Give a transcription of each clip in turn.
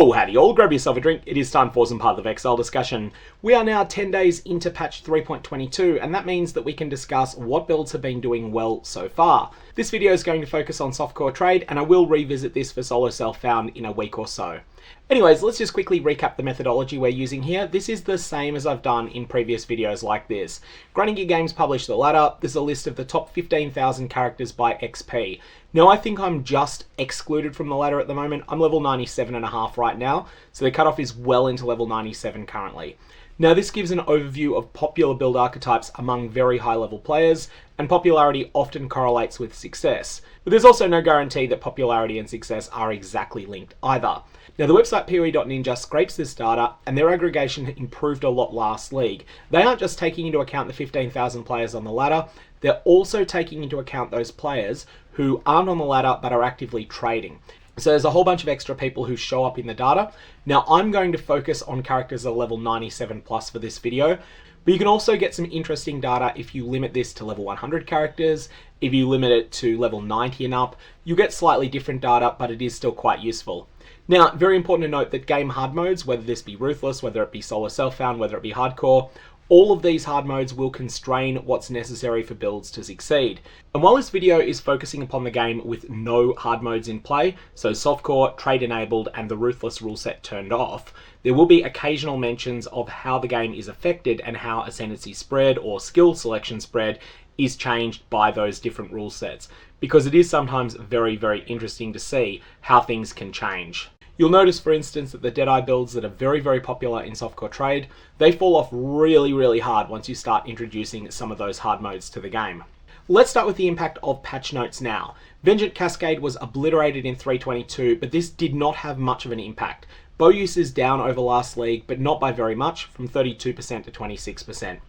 Oh howdy all, grab yourself a drink, it is time for some Path of Exile discussion. We are now 10 days into patch 3.22 and that means that we can discuss what builds have been doing well so far. This video is going to focus on softcore trade and I will revisit this for solo self-found in a week or so. Anyways, let's just quickly recap the methodology we're using here. This is the same as I've done in previous videos like this. Grinding Gear Games published the ladder. There's a list of the top 15,000 characters by XP. Now I think I'm just excluded from the ladder at the moment. I'm level 97.5 right now, so the cutoff is well into level 97 currently. Now this gives an overview of popular build archetypes among very high level players, and popularity often correlates with success. But there's also no guarantee that popularity and success are exactly linked either. Now the website POE.ninja scrapes this data and their aggregation improved a lot last league. They aren't just taking into account the 15,000 players on the ladder, they're also taking into account those players who aren't on the ladder but are actively trading. So there's a whole bunch of extra people who show up in the data. Now I'm going to focus on characters at level 97 plus for this video, but you can also get some interesting data if you limit this to level 100 characters. If you limit it to level 90 and up, you get slightly different data, but it is still quite useful. Now, very important to note that game hard modes, whether this be Ruthless, whether it be solo self-found, whether it be hardcore, all of these hard modes will constrain what's necessary for builds to succeed. And while this video is focusing upon the game with no hard modes in play, so softcore, trade enabled, and the Ruthless rule set turned off, there will be occasional mentions of how the game is affected and how Ascendancy spread or skill selection spread is changed by those different rule sets, because it is sometimes very, very interesting to see how things can change. You'll notice, for instance, that the Deadeye builds that are very, very popular in softcore trade, they fall off really, really hard once you start introducing some of those hard modes to the game. Let's start with the impact of patch notes now. Vengeant Cascade was obliterated in 3.22, but this did not have much of an impact. Bow use is down over last league, but not by very much, from 32% to 26%.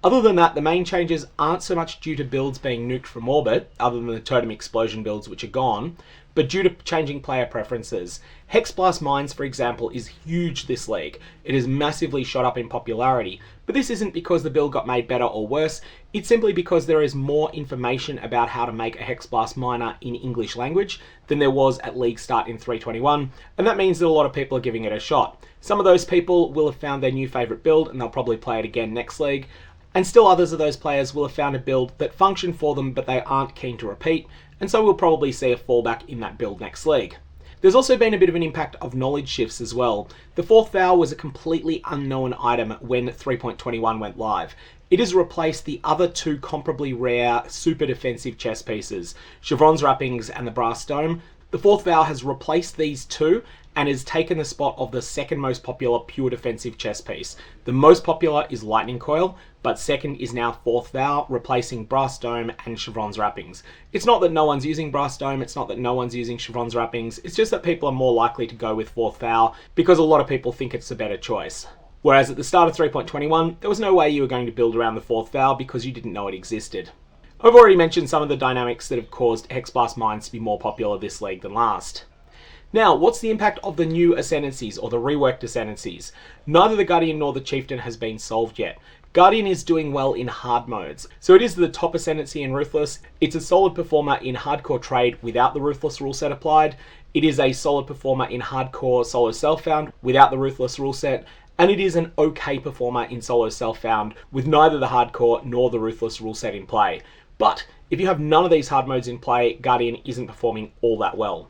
Other than that, the main changes aren't so much due to builds being nuked from orbit, other than the Totem explosion builds which are gone, but due to changing player preferences. Hexblast Mines, for example, is huge this league. It has massively shot up in popularity, but this isn't because the build got made better or worse, it's simply because there is more information about how to make a Hexblast miner in English language than there was at league start in 3.21, and that means that a lot of people are giving it a shot. Some of those people will have found their new favourite build and they'll probably play it again next league, and still others of those players will have found a build that functioned for them but they aren't keen to repeat, and so we'll probably see a fallback in that build next league. There's also been a bit of an impact of knowledge shifts as well. The fourth vow was a completely unknown item when 3.21 went live. It has replaced the other two comparably rare super defensive chess pieces, Chevron's Wrappings and the Brass Dome. The fourth vow has replaced these two and has taken the spot of the second most popular pure defensive chess piece. The most popular is Lightning Coil, but second is now fourth vow, replacing Brass Dome and Chevron's Wrappings. It's not that no one's using Brass Dome, it's not that no one's using Chevron's Wrappings, it's just that people are more likely to go with fourth vow because a lot of people think it's a better choice. Whereas at the start of 3.21, there was no way you were going to build around the fourth vow because you didn't know it existed. I've already mentioned some of the dynamics that have caused Hexblast Mines to be more popular this league than last. Now, what's the impact of the new Ascendancies, or the reworked Ascendancies? Neither the Guardian nor the Chieftain has been solved yet. Guardian is doing well in hard modes. So it is the top Ascendancy in Ruthless. It's a solid performer in hardcore trade without the Ruthless rule set applied. It is a solid performer in hardcore solo self-found without the Ruthless rule set. And it is an okay performer in solo self-found with neither the hardcore nor the Ruthless rule set in play. But if you have none of these hard modes in play, Guardian isn't performing all that well.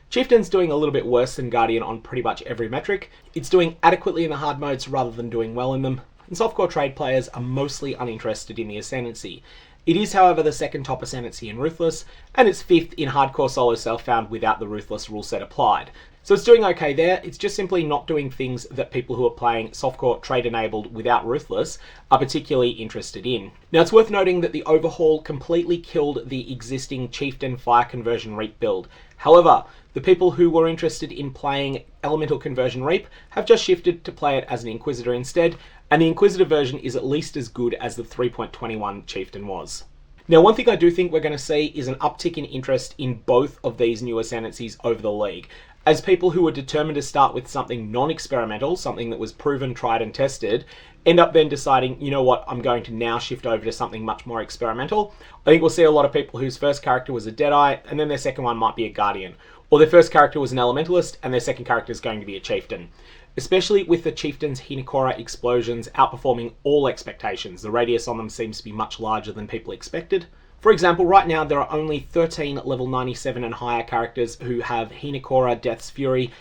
Chieftain's doing a little bit worse than Guardian on pretty much every metric. It's doing adequately in the hard modes rather than doing well in them, and softcore trade players are mostly uninterested in the Ascendancy. It is, however, the second top Ascendancy in Ruthless, and it's fifth in hardcore solo self-found without the Ruthless rule set applied. So it's doing okay there, it's just simply not doing things that people who are playing softcore trade enabled without Ruthless are particularly interested in. Now it's worth noting that the Overhaul completely killed the existing Chieftain Fire Conversion Reap build. However, the people who were interested in playing Elemental Conversion Reap have just shifted to play it as an Inquisitor instead, and the Inquisitor version is at least as good as the 3.21 Chieftain was. Now, one thing I do think we're going to see is an uptick in interest in both of these new Ascendancies over the league, as people who were determined to start with something non-experimental, something that was proven, tried and tested, end up then deciding, you know what, I'm going to now shift over to something much more experimental. I think we'll see a lot of people whose first character was a Deadeye, and then their second one might be a Guardian. or their first character was an Elementalist and their second character is going to be a Chieftain. Especially with the Chieftain's Hinekora explosions outperforming all expectations. The radius on them seems to be much larger than people expected. For example, right now there are only 13 level 97 and higher characters who have Hinekora, Death's Fury,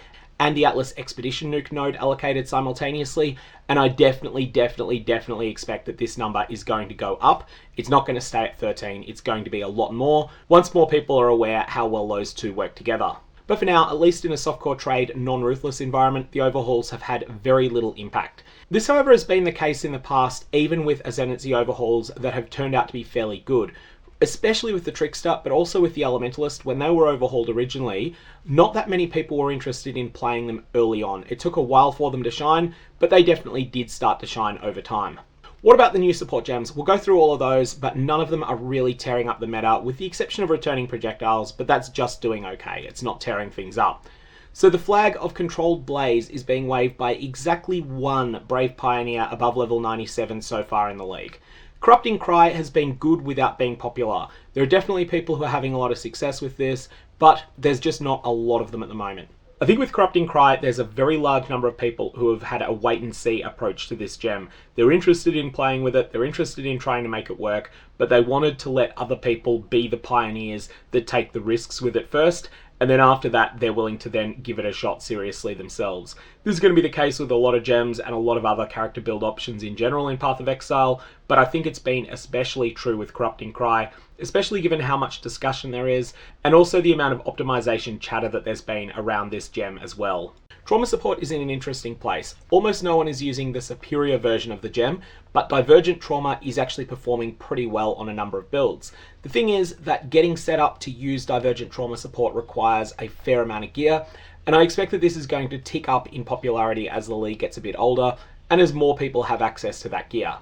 and the Atlas Expedition nuke node allocated simultaneously, and I definitely expect that this number is going to go up. It's not going to stay at 13, it's going to be a lot more, once more people are aware how well those two work together. But for now, at least in a softcore trade, non-Ruthless environment, the Overhauls have had very little impact. This, however, has been the case in the past, even with Ascendancy Overhauls that have turned out to be fairly good. Especially with the Trickster, but also with the Elementalist. When they were overhauled originally, not that many people were interested in playing them early on. It took a while for them to shine, but they definitely did start to shine over time. What about the new support gems? We'll go through all of those, but none of them are really tearing up the meta, with the exception of returning projectiles, but that's just doing okay. It's not tearing things up. So the flag of Controlled Blaze is being waved by exactly one Brave Pioneer above level 97 so far in the league. Corrupting Cry has been good without being popular. There are definitely people who are having a lot of success with this, but there's just not a lot of them at the moment. I think with Corrupting Cry, there's a very large number of people who have had a wait-and-see approach to this gem. They're interested in playing with it, they're interested in trying to make it work, but they wanted to let other people be the pioneers that take the risks with it first, and then after that, they're willing to then give it a shot seriously themselves. This is going to be the case with a lot of gems and a lot of other character build options in general in Path of Exile, but I think it's been especially true with Corrupting Cry, especially given how much discussion there is, and also the amount of optimization chatter that there's been around this gem as well. Trauma support is in an interesting place. Almost no one is using the superior version of the gem, but Divergent Trauma is actually performing pretty well on a number of builds. The thing is that getting set up to use Divergent Trauma support requires a fair amount of gear, and I expect that this is going to tick up in popularity as the league gets a bit older, and as more people have access to that gear.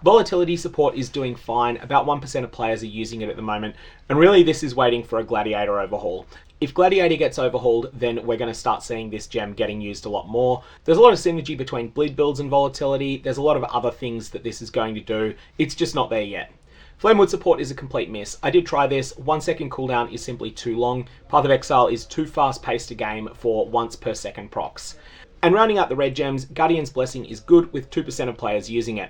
Volatility support is doing fine, about 1% of players are using it at the moment, and really this is waiting for a Gladiator overhaul. If Gladiator gets overhauled, then we're going to start seeing this gem getting used a lot more. There's a lot of synergy between bleed builds and volatility, there's a lot of other things that this is going to do, it's just not there yet. Flamewood support is a complete miss. I did try this, 1 second cooldown is simply too long. Path of Exile is too fast paced a game for once per second procs. And rounding out the red gems, Guardian's Blessing is good with 2% of players using it.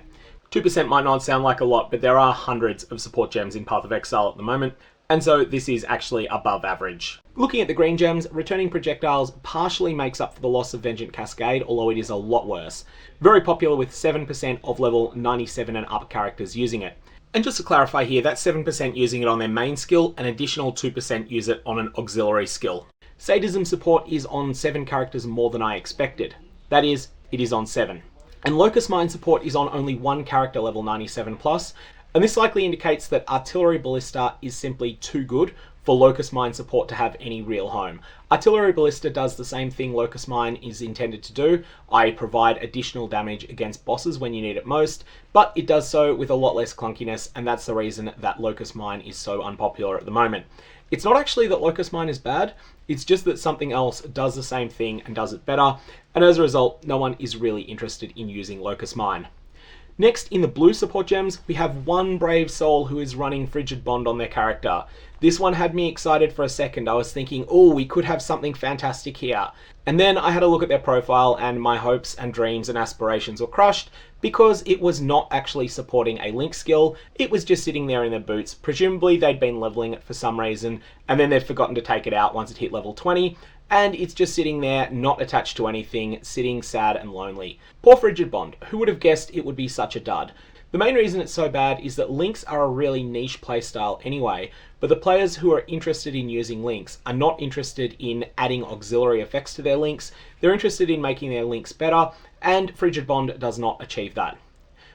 2% might not sound like a lot, but there are hundreds of support gems in Path of Exile at the moment, and so this is actually above average. Looking at the green gems, returning projectiles partially makes up for the loss of Vengeant Cascade, although it is a lot worse. Very popular with 7% of level 97 and up characters using it. And just to clarify here, that's 7% using it on their main skill, an additional 2% use it on an auxiliary skill. Sadism support is on 7 characters more than I expected. That is, it is on 7. And Locust Mine support is on only 1 character level 97 plus, and this likely indicates that Artillery Ballista is simply too good for Locust Mine support to have any real home. Artillery Ballista does the same thing Locust Mine is intended to do, i.e. provide additional damage against bosses when you need it most, but it does so with a lot less clunkiness, and that's the reason that Locust Mine is so unpopular at the moment. It's not actually that Locust Mine is bad, it's just that something else does the same thing and does it better, and as a result, no one is really interested in using Locust Mine. Next, in the blue support gems, we have one brave soul who is running Frigid Bond on their character. This one had me excited for a second. I was thinking, oh, we could have something fantastic here. And then I had a look at their profile and my hopes and dreams and aspirations were crushed because it was not actually supporting a link skill. It was just sitting there in their boots. Presumably they'd been leveling it for some reason and then they'd forgotten to take it out once it hit level 20. And it's just sitting there, not attached to anything, sitting sad and lonely. Poor Frigid Bond. Who would have guessed it would be such a dud? The main reason it's so bad is that links are a really niche playstyle anyway, but the players who are interested in using links are not interested in adding auxiliary effects to their links, they're interested in making their links better, and Frigid Bond does not achieve that.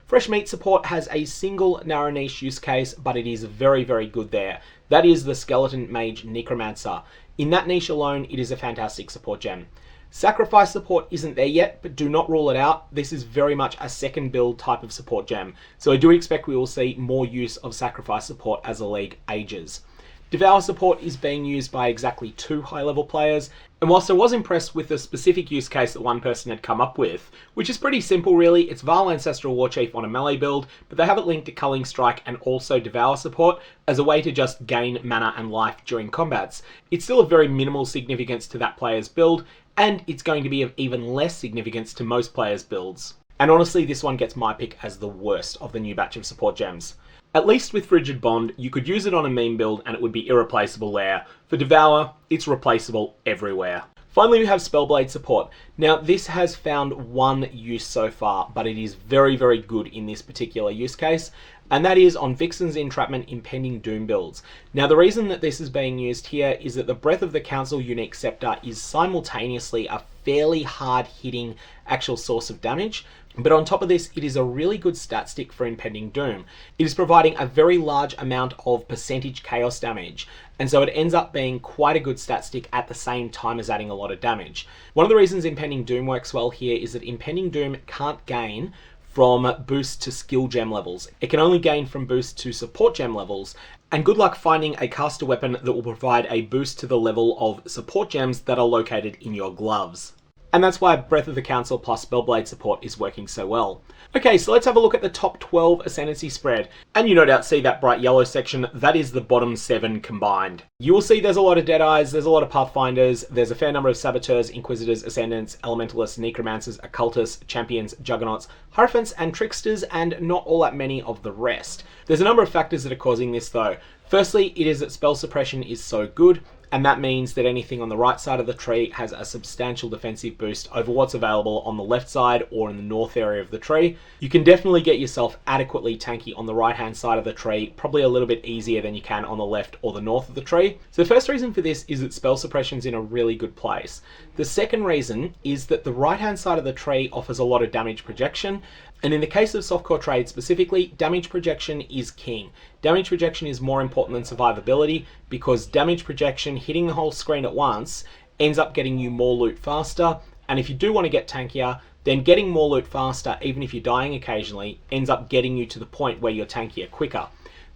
Fresh Meat support has a single narrow niche use case, but it is very, very good there. That is the Skeleton Mage Necromancer. In that niche alone, it is a fantastic support gem. Sacrifice support isn't there yet, but do not rule it out. This is very much a second build type of support gem, so I do expect we will see more use of Sacrifice support as the league ages. Devour support is being used by exactly 2 high-level players, And whilst I was impressed with the specific use case that one person had come up with, which is pretty simple really, it's Vaal Ancestral Warchief on a melee build, but they have it linked to Culling Strike and also Devour support as a way to just gain mana and life during combats. It's still of very minimal significance to that player's build, and it's going to be of even less significance to most players' builds. And honestly, this one gets my pick as the worst of the new batch of support gems. At least with Frigid Bond, you could use it on a meme build and it would be irreplaceable there. For Devour, it's replaceable everywhere. Finally, we have Spellblade support. Now, this has found one use so far, but it is very, very good in this particular use case, and that is on Vixen's Entrapment Impending Doom builds. Now, the reason that this is being used here is that the Breath of the Council unique scepter is simultaneously a fairly hard-hitting actual source of damage, but on top of this, it is a really good stat stick for Impending Doom. It is providing a very large amount of percentage chaos damage, and so it ends up being quite a good stat stick at the same time as adding a lot of damage. One of the reasons Impending Doom works well here is that Impending Doom can't gain from boost to skill gem levels. It can only gain from boost to support gem levels, and good luck finding a caster weapon that will provide a boost to the level of support gems that are located in your gloves. And that's why Breath of the Council plus Spellblade support is working so well. Okay, so let's have a look at the top 12 Ascendancy spread. And you no doubt see that bright yellow section, that is the bottom 7 combined. You will see there's a lot of Deadeyes, there's a lot of Pathfinders, there's a fair number of Saboteurs, Inquisitors, Ascendants, Elementalists, Necromancers, Occultists, Champions, Juggernauts, Hierophants, and Tricksters, and not all that many of the rest. There's a number of factors that are causing this though. Firstly, it is that spell suppression is so good, and that means that anything on the right side of the tree has a substantial defensive boost over what's available on the left side or in the north area of the tree. You can definitely get yourself adequately tanky on the right hand side of the tree, probably a little bit easier than you can on the left or the north of the tree. So the first reason for this is that spell suppression's in a really good place. The second reason is that the right hand side of the tree offers a lot of damage projection, and in the case of softcore trade specifically, damage projection is king. Damage projection is more important than survivability because damage projection hitting the whole screen at once ends up getting you more loot faster, and if you do want to get tankier, then getting more loot faster, even if you're dying occasionally, ends up getting you to the point where you're tankier quicker.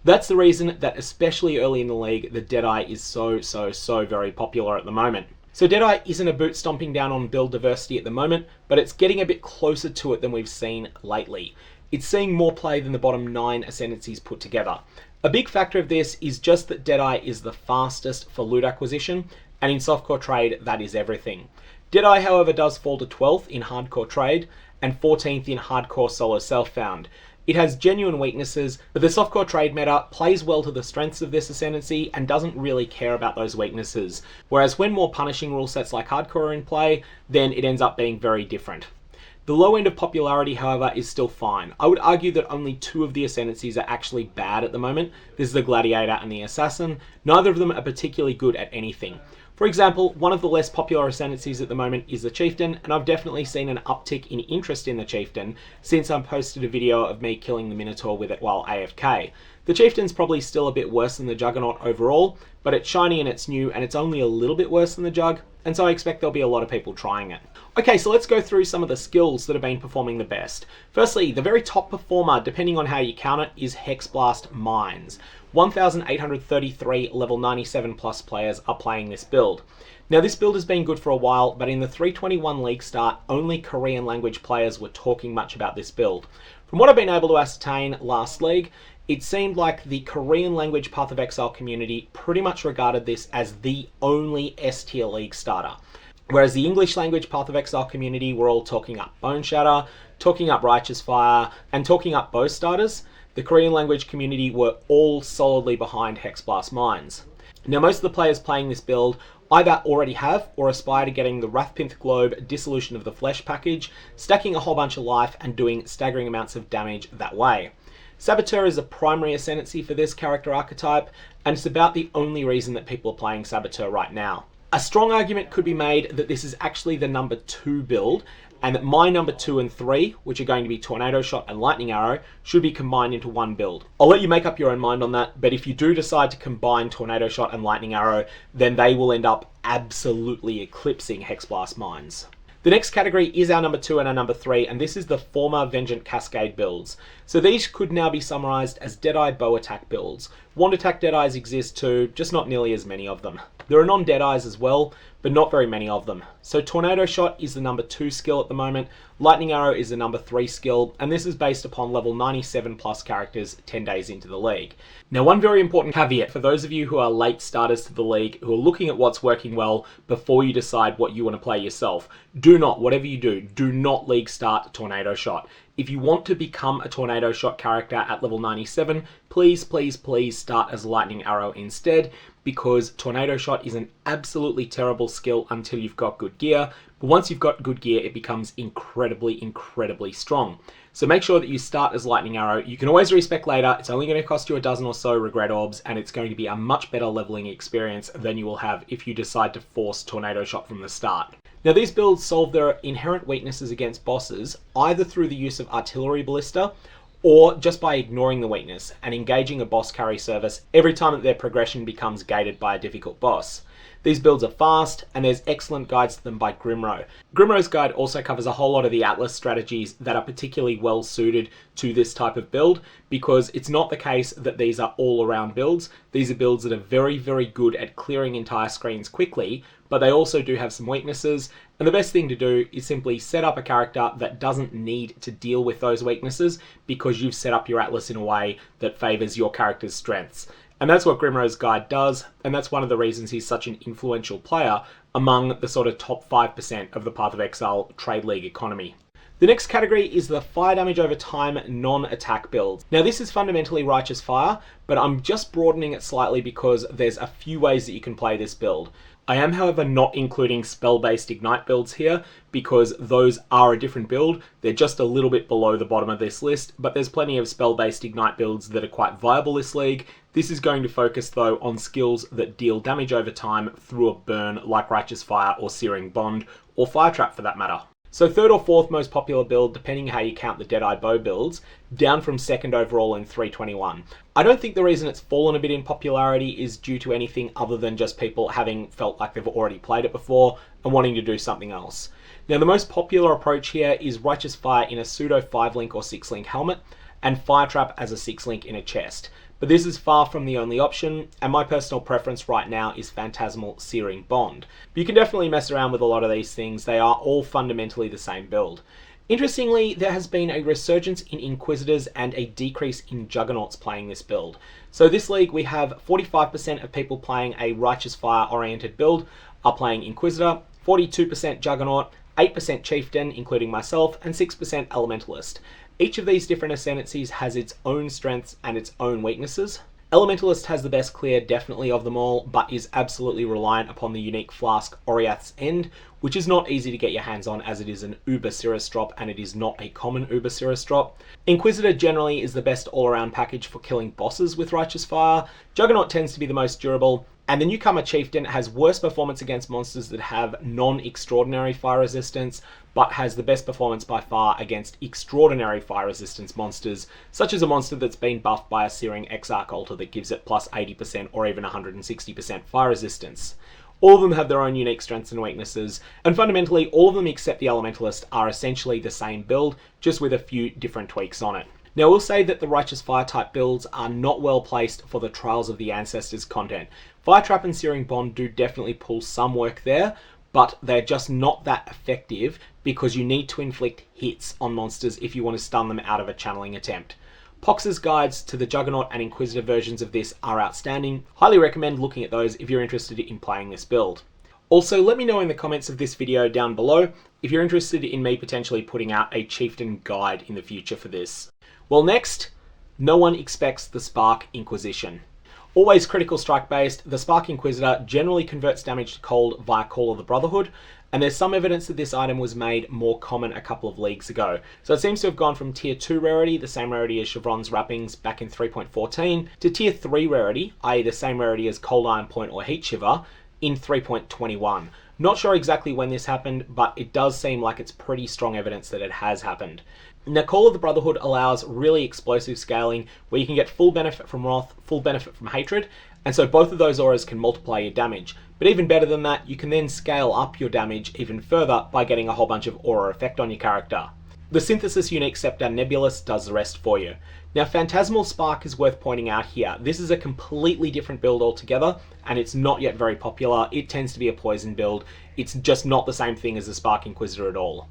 That's the reason that especially early in the league, the Deadeye is so very popular at the moment. So Deadeye isn't a boot stomping down on build diversity at the moment, but it's getting a bit closer to it than we've seen lately. It's seeing more play than the bottom 9 Ascendancies put together. A big factor of this is just that Deadeye is the fastest for loot acquisition, and in softcore trade, that is everything. Deadeye, however, does fall to 12th in hardcore trade, and 14th in hardcore solo self-found. It has genuine weaknesses, but the softcore trade meta plays well to the strengths of this Ascendancy and doesn't really care about those weaknesses. Whereas when more punishing rule sets like hardcore are in play, then it ends up being very different. The low end of popularity, however, is still fine. I would argue that only 2 of the Ascendancies are actually bad at the moment. This is the Gladiator and the Assassin. Neither of them are particularly good at anything. For example, one of the less popular Ascendancies at the moment is the Chieftain, and I've definitely seen an uptick in interest in the Chieftain since I posted a video of me killing the Minotaur with it while AFK. The Chieftain's probably still a bit worse than the Juggernaut overall, but it's shiny and it's new, and it's only a little bit worse than the Jug, and so I expect there'll be a lot of people trying it. Okay, so let's go through some of the skills that have been performing the best. Firstly, the very top performer, depending on how you count it, is Hexblast Mines. 1,833 level 97 plus players are playing this build. Now this build has been good for a while, but in the 3.21 league start, only Korean language players were talking much about this build. From what I've been able to ascertain last league, it seemed like the Korean language Path of Exile community pretty much regarded this as the only S-tier league starter. Whereas the English language Path of Exile community were all talking up Boneshatter, talking up Righteous Fire, and talking up bow starters, the Korean language community were all solidly behind Hexblast Mines. Now most of the players playing this build either already have or aspire to getting the Wrathpinth Globe Dissolution of the Flesh package, stacking a whole bunch of life and doing staggering amounts of damage that way. Saboteur is a primary ascendancy for this character archetype, and it's about the only reason that people are playing Saboteur right now. A strong argument could be made that this is actually the number 2 build, and that my number 2 and 3, which are going to be Tornado Shot and Lightning Arrow, should be combined into one build. I'll let you make up your own mind on that, but if you do decide to combine Tornado Shot and Lightning Arrow, then they will end up absolutely eclipsing Hexblast Mines. The next category is our number 2 and our number 3, and this is the former Vengeant Cascade builds. So these could now be summarized as Deadeye bow attack builds. Wand attack Deadeyes exist too, just not nearly as many of them. There are non-Deadeyes as well, but not very many of them. So Tornado Shot is the number 2 skill at the moment, Lightning Arrow is the number 3 skill, and this is based upon level 97 plus characters 10 days into the league. Now, one very important caveat for those of you who are late starters to the league, who are looking at what's working well before you decide what you want to play yourself, do not, whatever you do not league start Tornado Shot. If you want to become a Tornado Shot character at level 97, please start as Lightning Arrow instead, because Tornado Shot is an absolutely terrible skill until you've got good gear, but once you've got good gear, it becomes incredibly strong. So make sure that you start as Lightning Arrow. You can always respec later. It's only going to cost you a dozen or so regret orbs, and it's going to be a much better leveling experience than you will have if you decide to force Tornado Shot from the start. Now, these builds solve their inherent weaknesses against bosses either through the use of Artillery Ballista or just by ignoring the weakness and engaging a boss carry service every time that their progression becomes gated by a difficult boss. These builds are fast, and there's excellent guides to them by Grimro. Grimro's guide also covers a whole lot of the Atlas strategies that are particularly well suited to this type of build, because it's not the case that these are all-around builds. These are builds that are very good at clearing entire screens quickly, but they also do have some weaknesses, and the best thing to do is simply set up a character that doesn't need to deal with those weaknesses because you've set up your Atlas in a way that favors your character's strengths. And that's what Grimro's guide does, and that's one of the reasons he's such an influential player among the sort of top 5% of the Path of Exile Trade League economy. The next category is the fire damage over time non-attack builds. Now, this is fundamentally Righteous Fire, but I'm just broadening it slightly because there's a few ways that you can play this build. I am, however, not including spell-based Ignite builds here because those are a different build. They're just a little bit below the bottom of this list, but there's plenty of spell-based Ignite builds that are quite viable this league. This is going to focus, though, on skills that deal damage over time through a burn like Righteous Fire or Searing Bond, or Fire Trap for that matter. So third or fourth most popular build, depending how you count the Deadeye bow builds, down from second overall in 3.21. I don't think the reason it's fallen a bit in popularity is due to anything other than just people having felt like they've already played it before and wanting to do something else. Now, the most popular approach here is Righteous Fire in a pseudo 5-link or 6-link helmet, and Fire Trap as a 6-link in a chest. But this is far from the only option, and my personal preference right now is Phantasmal Searing Bond. But you can definitely mess around with a lot of these things. They are all fundamentally the same build. Interestingly, there has been a resurgence in Inquisitors and a decrease in Juggernauts playing this build. So this league, we have 45% of people playing a Righteous Fire oriented build are playing Inquisitor, 42% Juggernaut, 8% Chieftain, including myself, and 6% Elementalist. Each of these different Ascendancies has its own strengths and its own weaknesses. Elementalist has the best clear, definitely, of them all, but is absolutely reliant upon the unique Flask Oriath's End, which is not easy to get your hands on as it is an Uber Cirrus drop, and it is not a common Uber Cirrus drop. Inquisitor generally is the best all-around package for killing bosses with Righteous Fire. Juggernaut tends to be the most durable, and the newcomer Chieftain has worse performance against monsters that have non-extraordinary fire resistance, but has the best performance by far against extraordinary fire resistance monsters, such as a monster that's been buffed by a Searing Exarch altar that gives it plus 80% or even 160% fire resistance. All of them have their own unique strengths and weaknesses, and fundamentally all of them except the Elementalist are essentially the same build, just with a few different tweaks on it. Now, we'll say that the Righteous Fire type builds are not well placed for the Trials of the Ancestors content. Fire Trap and Searing Bond do definitely pull some work there, but they're just not that effective because you need to inflict hits on monsters if you want to stun them out of a channeling attempt. Pox's guides to the Juggernaut and Inquisitor versions of this are outstanding. Highly recommend looking at those if you're interested in playing this build. Also, let me know in the comments of this video down below if you're interested in me potentially putting out a Chieftain guide in the future for this. Well, next, no one expects the Spark Inquisition. Always critical strike based, the Spark Inquisitor generally converts damage to cold via Call of the Brotherhood, and there's some evidence that this item was made more common a couple of leagues ago. So it seems to have gone from tier 2 rarity, the same rarity as Chevron's Wrappings back in 3.14, to tier 3 rarity, i.e. the same rarity as Cold Iron Point or Heat Shiver, in 3.21. Not sure exactly when this happened, but it does seem like it's pretty strong evidence that it has happened. Now, Call of the Brotherhood allows really explosive scaling where you can get full benefit from Wrath, full benefit from Hatred, and so both of those auras can multiply your damage. But even better than that, you can then scale up your damage even further by getting a whole bunch of aura effect on your character. The Synthesis Unique Scepter Nebulous does the rest for you. Now, Phantasmal Spark is worth pointing out here. This is a completely different build altogether, and it's not yet very popular. It tends to be a poison build. It's just not the same thing as the Spark Inquisitor at all.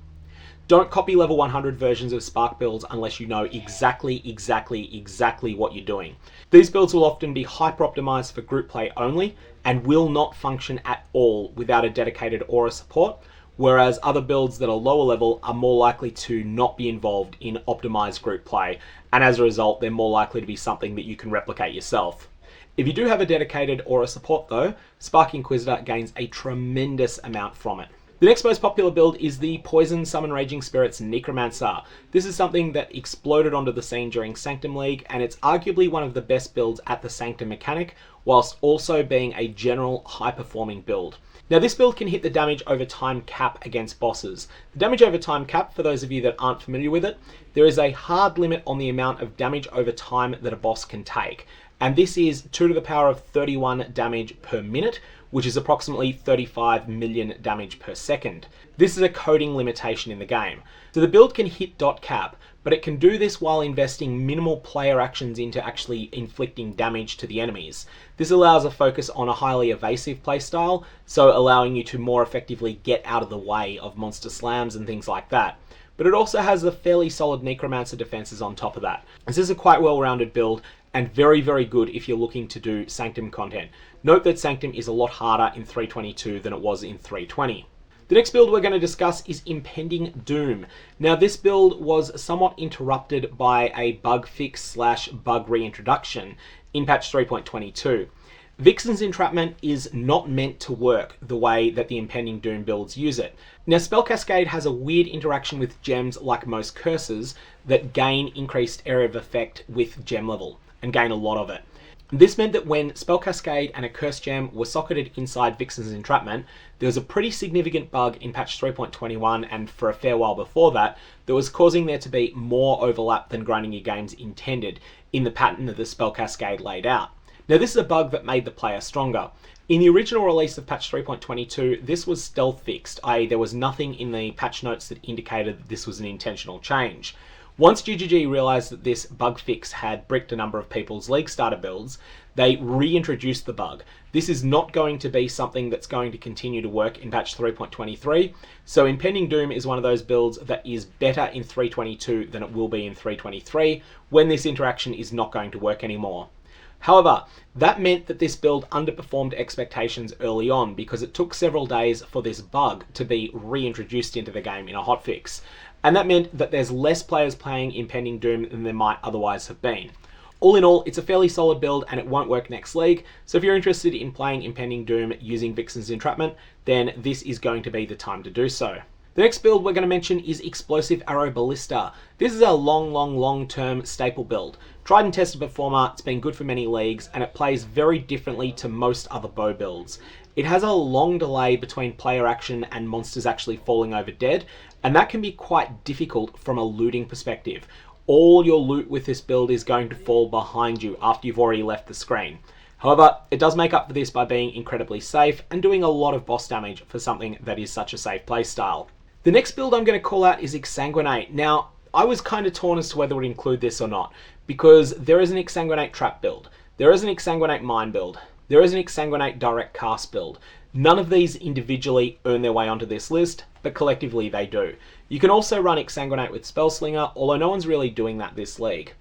Don't copy level 100 versions of Spark builds unless you know exactly what you're doing. These builds will often be hyper-optimized for group play only, and will not function at all without a dedicated aura support, whereas other builds that are lower level are more likely to not be involved in optimized group play, and as a result, they're more likely to be something that you can replicate yourself. If you do have a dedicated aura support though, Spark Inquisitor gains a tremendous amount from it. The next most popular build is the Poison Summon Raging Spirits Necromancer. This is something that exploded onto the scene during Sanctum League, and it's arguably one of the best builds at the Sanctum mechanic, whilst also being a general high-performing build. Now, this build can hit the damage over time cap against bosses. The damage over time cap, for those of you that aren't familiar with it, there is a hard limit on the amount of damage over time that a boss can take. And this is 2 to the power of 31 damage per minute, which is approximately 35 million damage per second. This is a coding limitation in the game. So the build can hit dot cap, but it can do this while investing minimal player actions into actually inflicting damage to the enemies. This allows a focus on a highly evasive playstyle, so allowing you to more effectively get out of the way of monster slams and things like that. But it also has the fairly solid Necromancer defenses on top of that. This is a quite well-rounded build, and very good if you're looking to do Sanctum content. Note that Sanctum is a lot harder in 3.22 than it was in 3.20. The next build we're going to discuss is Impending Doom. Now, this build was somewhat interrupted by a bug fix / bug reintroduction in patch 3.22. Vixen's Entrapment is not meant to work the way that the Impending Doom builds use it. Now, Spell Cascade has a weird interaction with gems like most curses that gain increased area of effect with gem level, and gain a lot of it. This meant that when Spell Cascade and a Curse Gem were socketed inside Vixen's Entrapment, there was a pretty significant bug in patch 3.21 and for a fair while before that was causing there to be more overlap than grinding your games intended in the pattern that the Spell Cascade laid out. Now, this is a bug that made the player stronger. In the original release of patch 3.22, this was stealth fixed, i.e. there was nothing in the patch notes that indicated that this was an intentional change. Once GGG realised that this bug fix had bricked a number of people's League starter builds, they reintroduced the bug. This is not going to be something that's going to continue to work in patch 3.23, so Impending Doom is one of those builds that is better in 3.22 than it will be in 3.23, when this interaction is not going to work anymore. However, that meant that this build underperformed expectations early on because it took several days for this bug to be reintroduced into the game in a hotfix. And that meant that there's less players playing Impending Doom than there might otherwise have been. All in all, it's a fairly solid build and it won't work next league, so if you're interested in playing Impending Doom using Vixen's Entrapment, then this is going to be the time to do so. The next build we're going to mention is Explosive Arrow Ballista. This is a long-term staple build. Tried and tested performer, it's been good for many leagues, and it plays very differently to most other bow builds. It has a long delay between player action and monsters actually falling over dead, and that can be quite difficult from a looting perspective. All your loot with this build is going to fall behind you after you've already left the screen. However, it does make up for this by being incredibly safe and doing a lot of boss damage for something that is such a safe playstyle. The next build I'm going to call out is Exsanguinate. Now, I was kind of torn as to whether to include this or not, because there is an Exsanguinate trap build, there is an Exsanguinate mine build, there is an Exsanguinate direct cast build. None of these individually earn their way onto this list, but collectively they do. You can also run Exsanguinate with Spellslinger, although no one's really doing that this league.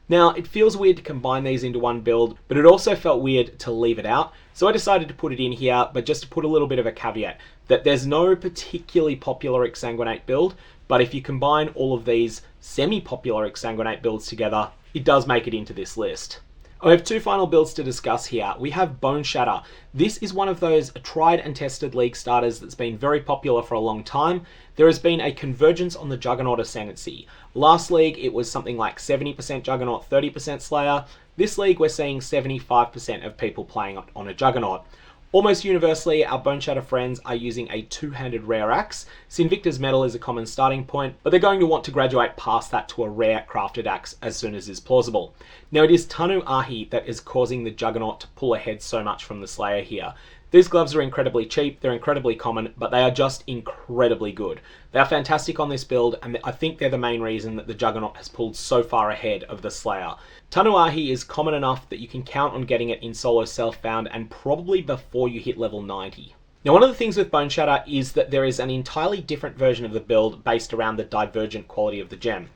Now, it feels weird to combine these into one build, but it also felt weird to leave it out, so I decided to put it in here, but just to put a little bit of a caveat, that there's no particularly popular Exsanguinate build, but if you combine all of these semi-popular Exsanguinate builds together, it does make it into this list. I have two final builds to discuss here. We have Boneshatter. This is one of those tried and tested league starters that's been very popular for a long time. There has been a convergence on the Juggernaut Ascendancy. Last league it was something like 70% Juggernaut, 30% Slayer. This league we're seeing 75% of people playing on a Juggernaut. Almost universally, our Boneshatter friends are using a two-handed rare axe. Sinvictor's Metal is a common starting point, but they're going to want to graduate past that to a rare crafted axe as soon as is plausible. Now, it is Tanu Ahi that is causing the Juggernaut to pull ahead so much from the Slayer here. These gloves are incredibly cheap, they're incredibly common, but they are just incredibly good. They are fantastic on this build, and I think they're the main reason that the Juggernaut has pulled so far ahead of the Slayer. Tanuahi is common enough that you can count on getting it in solo self-found and probably before you hit level 90. Now, one of the things with Boneshatter is that there is an entirely different version of the build based around the divergent quality of the gem.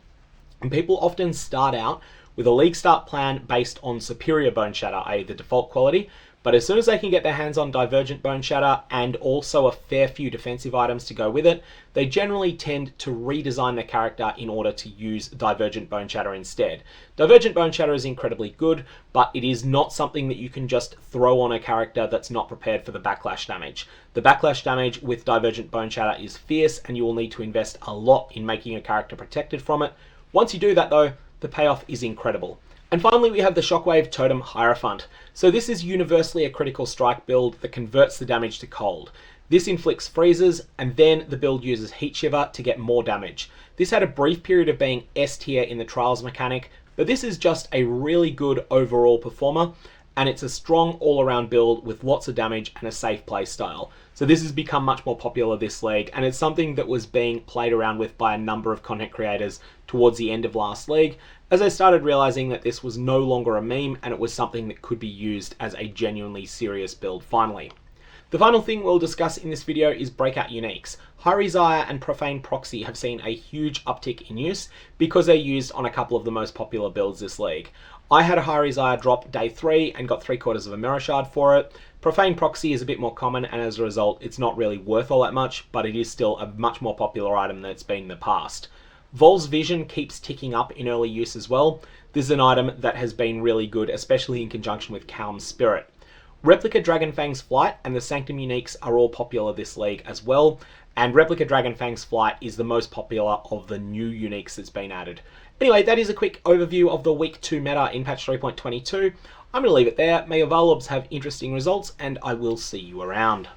And people often start out with a league start plan based on superior Boneshatter, i.e. the default quality, but as soon as they can get their hands on Divergent Boneshatter and also a fair few defensive items to go with it, they generally tend to redesign their character in order to use Divergent Boneshatter instead. Divergent Boneshatter is incredibly good, but it is not something that you can just throw on a character that's not prepared for the backlash damage. The backlash damage with Divergent Boneshatter is fierce, and you will need to invest a lot in making a character protected from it. Once you do that though, the payoff is incredible. And finally, we have the Shockwave Totem Hierophant. So this is universally a critical strike build that converts the damage to cold. This inflicts freezes, and then the build uses Heat Shiver to get more damage. This had a brief period of being S tier in the Trials mechanic, but this is just a really good overall performer, and it's a strong all-around build with lots of damage and a safe play style. So this has become much more popular this league, and it's something that was being played around with by a number of content creators towards the end of last league, as I started realizing that this was no longer a meme and it was something that could be used as a genuinely serious build finally. The final thing we'll discuss in this video is Breakout uniques. Hyrri's Ire and Profane Proxy have seen a huge uptick in use because they're used on a couple of the most popular builds this league. I had a Hyrri's Ire drop day 3 and got 3/4 of a Mirror Shard for it. Profane Proxy is a bit more common, and as a result it's not really worth all that much, but it is still a much more popular item than it's been in the past. Vol's Vision keeps ticking up in early use as well. This is an item that has been really good, especially in conjunction with Calm Spirit. Replica Dragonfang's Flight and the Sanctum uniques are all popular this league as well, and Replica Dragonfang's Flight is the most popular of the new uniques that's been added. Anyway, that is a quick overview of the Week 2 meta in patch 3.22. I'm going to leave it there. May your Varlobs have interesting results, and I will see you around.